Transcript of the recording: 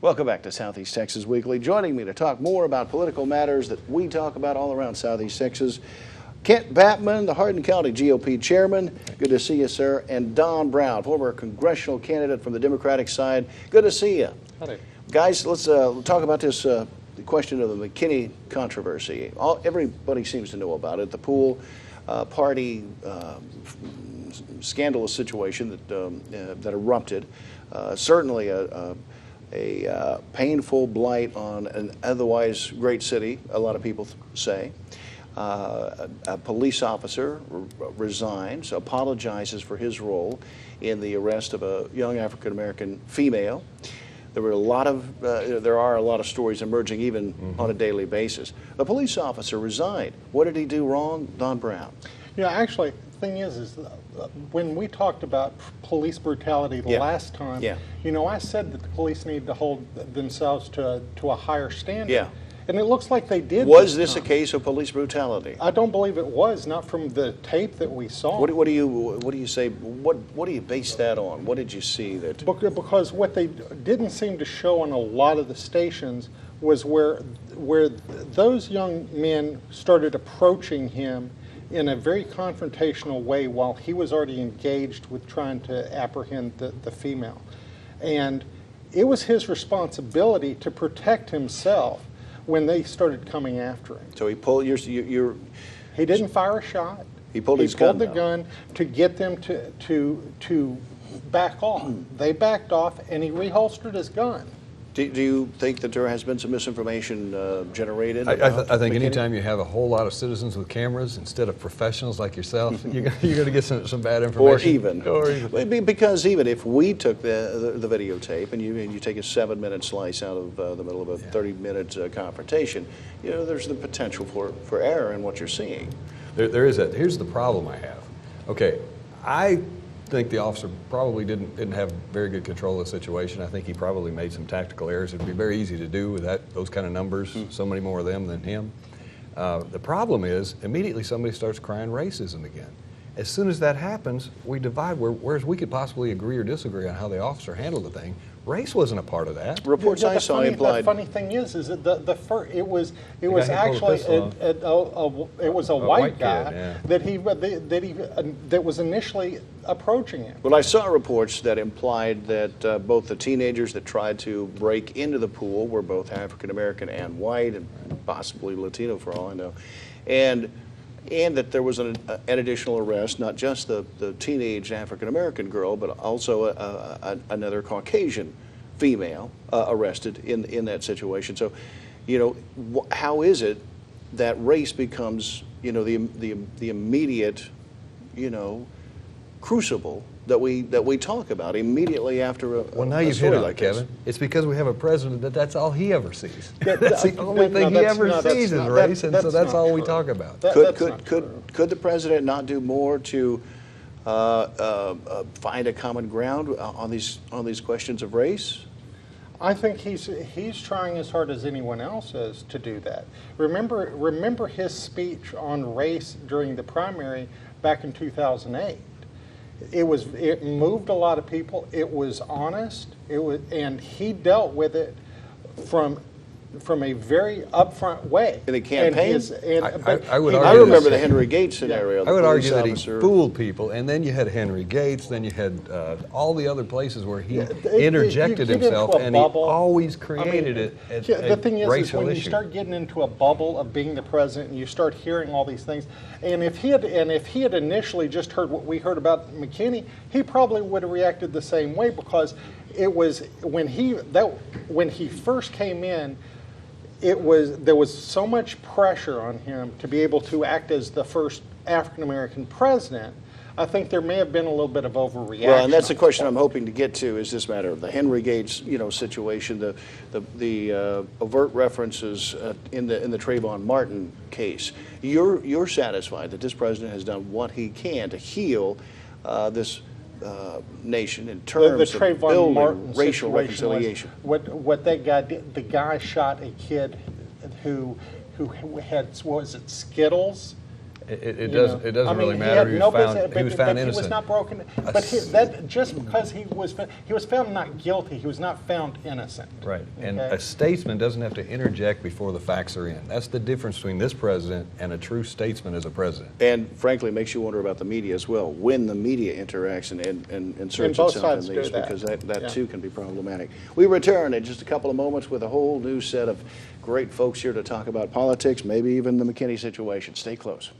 Welcome back to Southeast Texas Weekly. Joining me to talk more about political matters that we talk about all around Southeast Texas, Kent Batman, the Hardin County GOP chairman. Good to see you, sir. And Don Brown, former congressional candidate from the Democratic side. Good to see you. Howdy. Guys, let's talk about this the question of the McKinney controversy. Everybody seems to know about it. The pool party scandalous situation that erupted. Certainly a painful blight on an otherwise great city, a lot of people say. A police officer resigns, apologizes for his role in the arrest of a young African-American female. There are a lot of stories emerging even on a daily basis. The police officer resigned. What did he do wrong? Don Brown. Yeah, actually, the thing is when we talked about police brutality the last time, you know, I said that the police need to hold themselves to a higher standard. Yeah. And it looks like they did. Was this a case of police brutality? I don't believe it was, not from the tape that we saw. What do you say? What do you base that on? What did you see that? Because what they didn't seem to show on a lot of the stations was where those young men started approaching him in a very confrontational way while he was already engaged with trying to apprehend the female. And it was his responsibility to protect himself when they started coming after him. So he pulled He didn't fire a shot. He pulled his gun. He pulled the gun to get them to back off. They backed off, and he reholstered his gun. Do you think that there has been some misinformation generated? I think anytime you have a whole lot of citizens with cameras instead of professionals like yourself, you're going to get some bad information. Or even. Because even if we took the videotape and you take a 7-minute slice out of the middle of a 30-minute confrontation, you know, there's the potential for error in what you're seeing. There is that. Here's the problem I have. Okay, I think the officer probably didn't have very good control of the situation. I think he probably made some tactical errors. It'd be very easy to do with those kind of numbers, so many more of them than him. The problem is immediately somebody starts crying racism again. As soon as that happens, we divide, whereas we could possibly agree or disagree on how the officer handled the thing. Race wasn't a part of that. Reports I saw implied. The funny thing is that it was actually it was a white guy that was initially approaching him. Well, I saw reports that implied that both the teenagers that tried to break into the pool were both African American and white, and possibly Latino for all I know, and that there was an additional arrest, not just the teenage African-American girl, but also another Caucasian female arrested in that situation. So, you know, how is it that race becomes, you know, the immediate, you know, crucible that we talk about immediately after well, now you've hit on it, Kevin. It's because we have a president that's all he ever sees. That's the only thing he ever sees is race, and so that's all we talk about. Could the president not do more to find a common ground on these questions of race? I think he's trying as hard as anyone else is to do that. Remember his speech on race during the primary back in 2008. It moved a lot of people. It was honest. And he dealt with it from a very upfront way. In a campaign? I remember the Henry Gates scenario. I would argue that he fooled people, and then you had Henry Gates, then you had all the other places where he interjected himself, and he always created it as the thing is racial when issue. you start getting into a bubble of being the president, and you start hearing all these things, and if he had initially just heard what we heard about McKinney, he probably would have reacted the same way, because it was when he first came in. There was so much pressure on him to be able to act as the first African-American president. I think there may have been a little bit of overreaction. Well, and that's the question I'm hoping to get to, is this matter of the Henry Gates, you know, situation, the overt references in the Trayvon Martin case. You're satisfied that this president has done what he can to heal this nation in terms of building racial reconciliation. What that guy did, the guy shot a kid who had, was it Skittles, It You know? doesn't. It doesn't I mean, really he matter. had He was no found. business- He was but found He was innocent. not broken. But that just because he was found not guilty, he was not found innocent. Right. And Okay? a statesman doesn't have to interject before the facts are in. That's the difference between this president and a true statesman as a president. And frankly, it makes you wonder about the media as well. When the media interacts and inserts both itself sides in do these, that. because that Yeah. too can be problematic. We return in just a couple of moments with a whole new set of great folks here to talk about politics, maybe even the McKinney situation. Stay close.